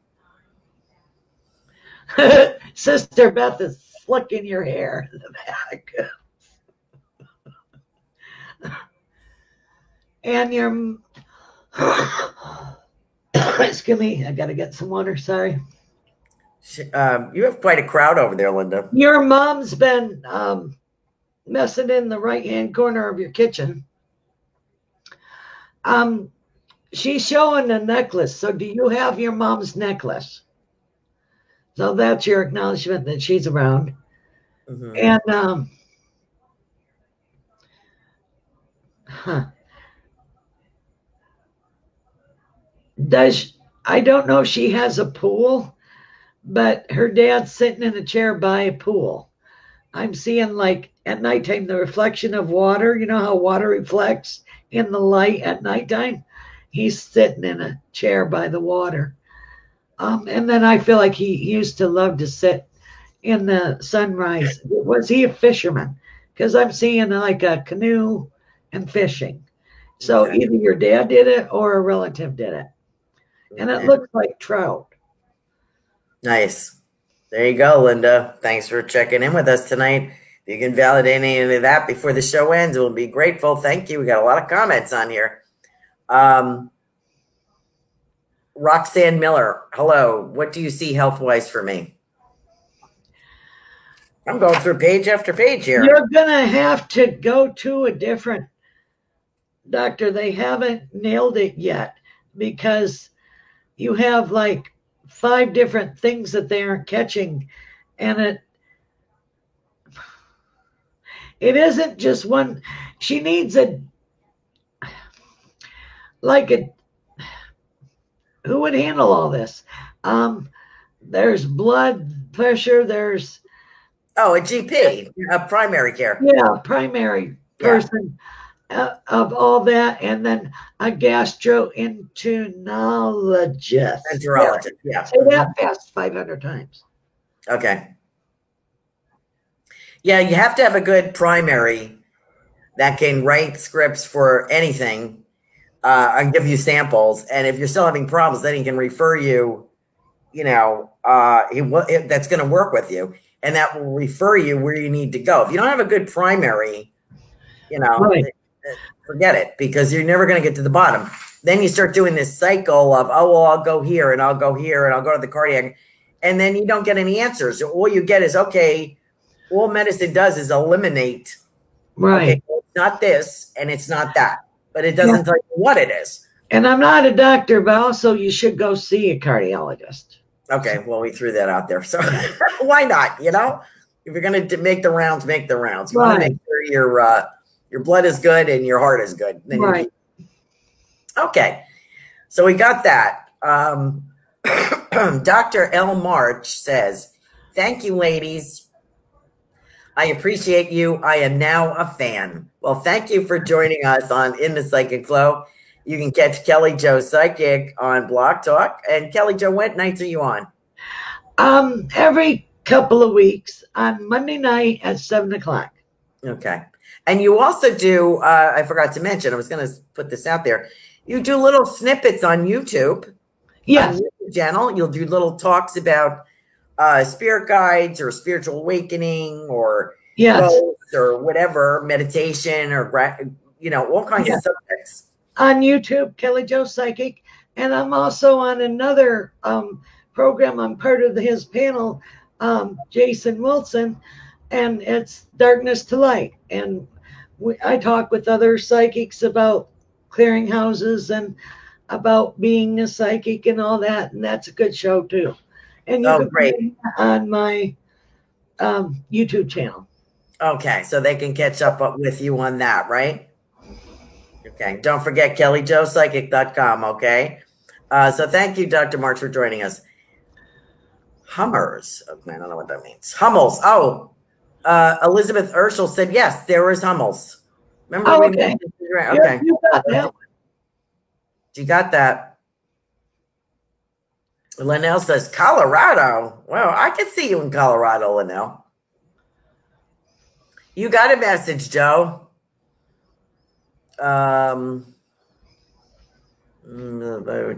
E: Sister Beth is flicking your hair in the back. And your excuse me, I gotta get some water, sorry.
D: You have quite a crowd over there, Linda.
E: Your mom's been messing in the right-hand corner of your kitchen. She's showing a necklace. So do you have your mom's necklace? So that's your acknowledgement that she's around. And I don't know if she has a pool, but her dad's sitting in a chair by a pool. I'm seeing, like, at nighttime, the reflection of water. You know how water reflects in the light at nighttime? He's sitting in a chair by the water. And then I feel like he used to love to sit in the sunrise. Was he a fisherman? Because I'm seeing like a canoe and fishing. So either your dad did it or a relative did it. And it looks like trout.
D: Nice. There you go, Linda. Thanks for checking in with us tonight. If you can validate any of that before the show ends, we'll be grateful. Thank you. We got a lot of comments on here. Roxanne Miller, hello. What do you see health-wise for me? I'm going through page after page here.
E: You're going to have to go to a different doctor. They haven't nailed it yet because you have like 5 different things that they aren't catching. And it isn't just one. She needs who would handle all this? There's blood pressure. There's
D: a GP, a primary care.
E: Yeah, primary person of all that, and then a gastroenterologist.
D: Enterologist, yeah.
E: Say that fast 500 times.
D: Okay. Yeah, you have to have a good primary that can write scripts for anything. I can give you samples, and if you're still having problems, then he can refer you. That's going to work with you, and that will refer you where you need to go. If you don't have a good primary, forget it, because you're never going to get to the bottom. Then you start doing this cycle of, I'll go here, and I'll go here, and I'll go to the cardiac, and then you don't get any answers. All you get is, okay, all medicine does is eliminate.
E: Right.
D: Okay, it's not this, and it's not that. But it doesn't tell you what it is.
E: And I'm not a doctor, but also you should go see a cardiologist.
D: Okay, well, we threw that out there. So why not, If you're going to make the rounds, make the rounds. You want to make sure your blood is good and your heart is good. Then
E: right.
D: Okay, so we got that. Dr. L. March says, thank you, ladies. I appreciate you. I am now a fan. Well, thank you for joining us on In the Psychic Flow. You can catch Kelly Joe Psychic on Blog Talk. And Kelly Joe, what nights are you on?
E: Every couple of weeks on Monday night at 7:00.
D: Okay. And you also do, I forgot to mention, I was going to put this out there. You do little snippets on YouTube.
E: Yes.
D: On YouTube channel. You'll do little talks about spirit guides or spiritual awakening or ghosts or whatever, meditation or all kinds of subjects.
E: On YouTube, Kelly Joe Psychic, and I'm also on another program. I'm part of his panel, Jason Wilson, and it's Darkness to Light. And I talk with other psychics about clearing houses and about being a psychic and all that, and that's a good show too. And you can
D: great.
E: find it on my YouTube channel.
D: Okay, so they can catch up with you on that, right? Okay, don't forget kellyjoepsychic.com, okay? So thank you, Dr. March, for joining us. Hummers. Okay, I don't know what that means. Hummels. Oh, Elizabeth Urschel said, yes, there is Hummels. Remember?
E: Okay.
D: Okay.
E: You got that.
D: You got that. Linnell says, Colorado. Well, I can see you in Colorado, Linnell. You got a message, Joe.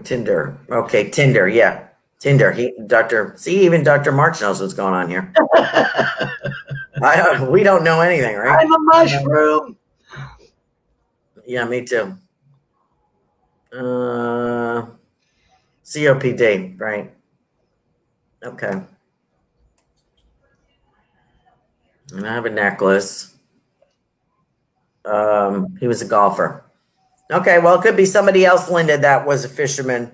D: Tinder. Okay, Tinder, yeah. Tinder. Even Dr. March knows what's going on here. We don't know anything, right?
E: I'm a mushroom.
D: Yeah, me too. COPD, right? Okay. And I have a necklace. He was a golfer. Okay, well, it could be somebody else, Linda, that was a fisherman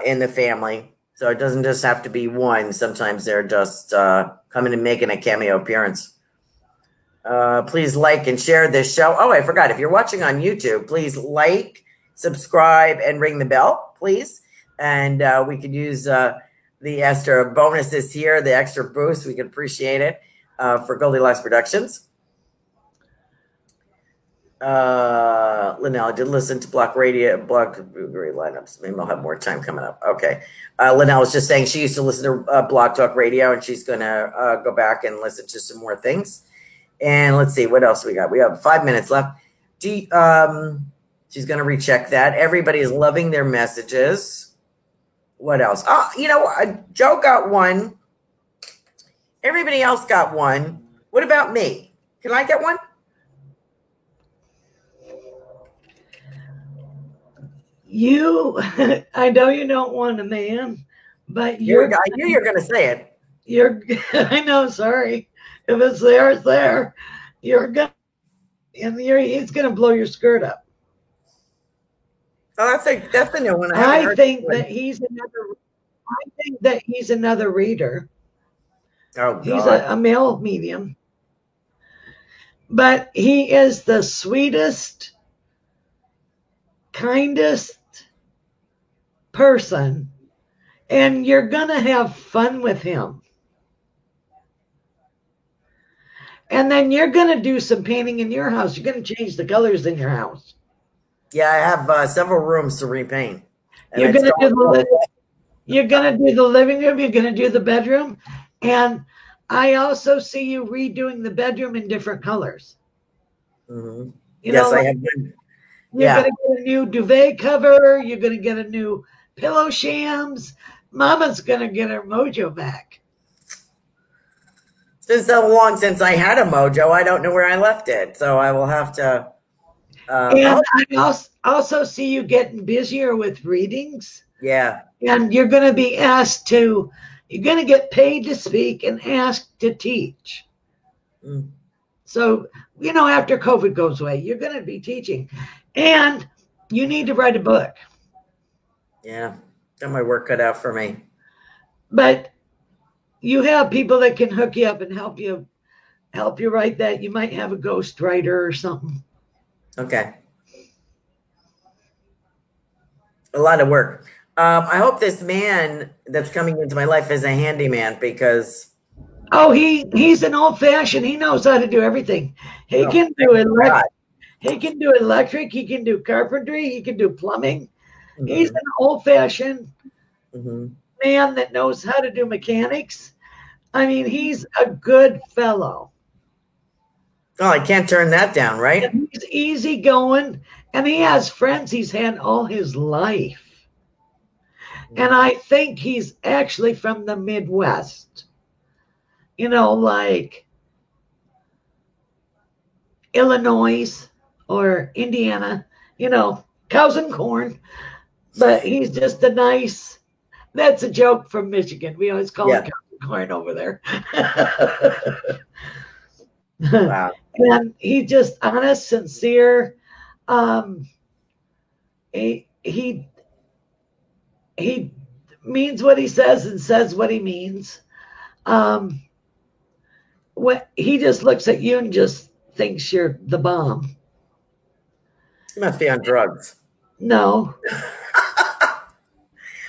D: in the family. So it doesn't just have to be one. Sometimes they're just coming and making a cameo appearance. Please like and share this show. Oh, I forgot. If you're watching on YouTube, please like, subscribe, and ring the bell, please. And we could use the extra bonuses here, the extra boost. We could appreciate it for Goldilocks Productions. Linnell, I did listen to Block lineups. Maybe I'll have more time coming up. Okay. Linnell was just saying she used to listen to Blog Talk Radio, and she's going to go back and listen to some more things. And let's see, what else we got? We have 5 minutes left. She's going to recheck that. Everybody is loving their messages. What else? Oh, Joe got one. Everybody else got one. What about me? Can I get one?
E: I know you don't want a man, but
D: I knew you were going to say it.
E: I know, sorry. If it's there, it's there. He's going to blow your skirt up.
D: Oh, that's a new one.
E: I think that he's another reader.
D: Oh, God.
E: He's a male medium. But he is the sweetest, kindest person, and you're going to have fun with him. And then you're going to do some painting in your house. You're going to change the colors in your house.
D: Yeah, I have several rooms to repaint.
E: You're going to do the living room. You're going to do the bedroom. And I also see you redoing the bedroom in different colors.
D: Mm-hmm.
E: I have been. You're going to get a new duvet cover. You're going to get a new pillow shams. Mama's going to get her mojo back.
D: It's been so long since I had a mojo. I don't know where I left it. So I will have to.
E: And I also see you getting busier with readings.
D: Yeah.
E: And you're going to be you're going to get paid to speak and asked to teach.
D: Mm.
E: So, after COVID goes away, you're going to be teaching. And you need to write a book.
D: Yeah, got my work cut out for me.
E: But you have people that can hook you up and help you write that. You might have a ghost writer or something.
D: Okay. A lot of work. I hope this man that's coming into my life is a handyman because.
E: Oh, he's an old fashioned. He knows how to do everything. He can do electric. He can do electric. He can do carpentry. He can do plumbing. Mm-hmm. He's an old-fashioned man that knows how to do mechanics. I mean, he's a good fellow.
D: Oh, I can't turn that down, right?
E: And he's easygoing, and he has friends he's had all his life. And I think he's actually from the Midwest. Like Illinois or Indiana, cows and corn. But he's just that's a joke from Michigan. We always call it cows and corn over there.
D: Wow.
E: And he's just honest, sincere. He means what he says and says what he means. He just looks at you and just thinks you're the bomb.
D: He must be on drugs.
E: No.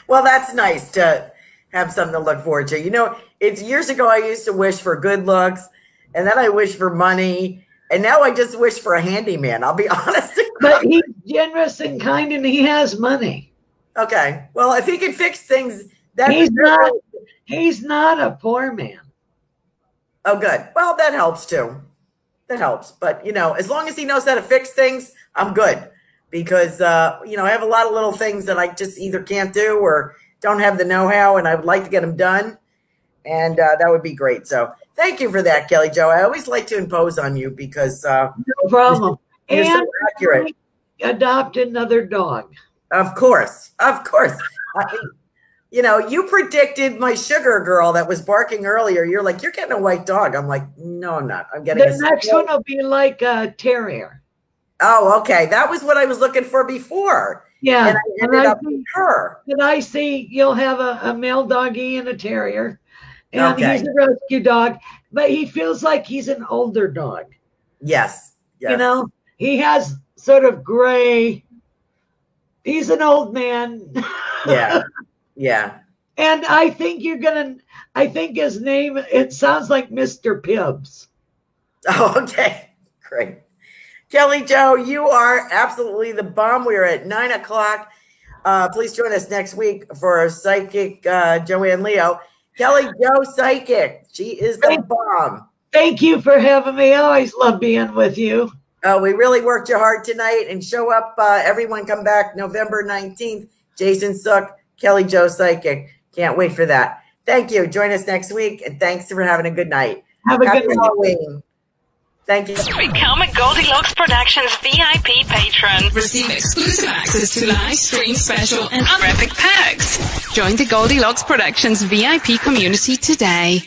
D: Well, that's nice to have something to look forward to. It's years ago I used to wish for good looks, and then I wish for money, and now I just wish for a handyman. I'll be honest.
E: But he's generous and kind, and he has money.
D: Okay. Well, if he can fix things,
E: he's not a poor man.
D: Oh, good. Well, that helps too. That helps. But, as long as he knows how to fix things, I'm good. Because, I have a lot of little things that I just either can't do or don't have the know-how, and I would like to get them done. And that would be great. So thank you for that, Kelly Jo. I always like to impose on you because
E: no problem.
D: You're so accurate.
E: Adopt another dog.
D: Of course. you predicted my sugar girl that was barking earlier. You're like, you're getting a white dog. I'm like, no, I'm not. I'm getting
E: the next one will be like a terrier.
D: Oh, okay. That was what I was looking for before.
E: Yeah.
D: And I ended up with her.
E: And I see you'll have a male doggy and a terrier. And
D: Okay.
E: he's a rescue dog. But he feels like he's an older dog.
D: Yes.
E: He has sort of gray. He's an old man.
D: Yeah. Yeah.
E: And I think I think his name, it sounds like Mr. Pibbs.
D: Oh, okay. Great. Kelly Jo, you are absolutely the bomb. We are at 9:00. Please join us next week for Psychic Joanne Leo. Kelly Jo Psychic. She is the bomb.
E: Thank you for having me. I always love being with you.
D: We really worked you hard tonight, and show up. Everyone come back November 19th. Jason Sook, Kelly Jo Psychic. Can't wait for that. Thank you. Join us next week, and thanks for having a good night.
E: Have a
D: Happy
E: good night.
D: Halloween. Thank you.
A: Become a Goldilocks Productions VIP patron. Receive exclusive access to live stream special and other epic perks. Join the Goldilocks Productions VIP community today.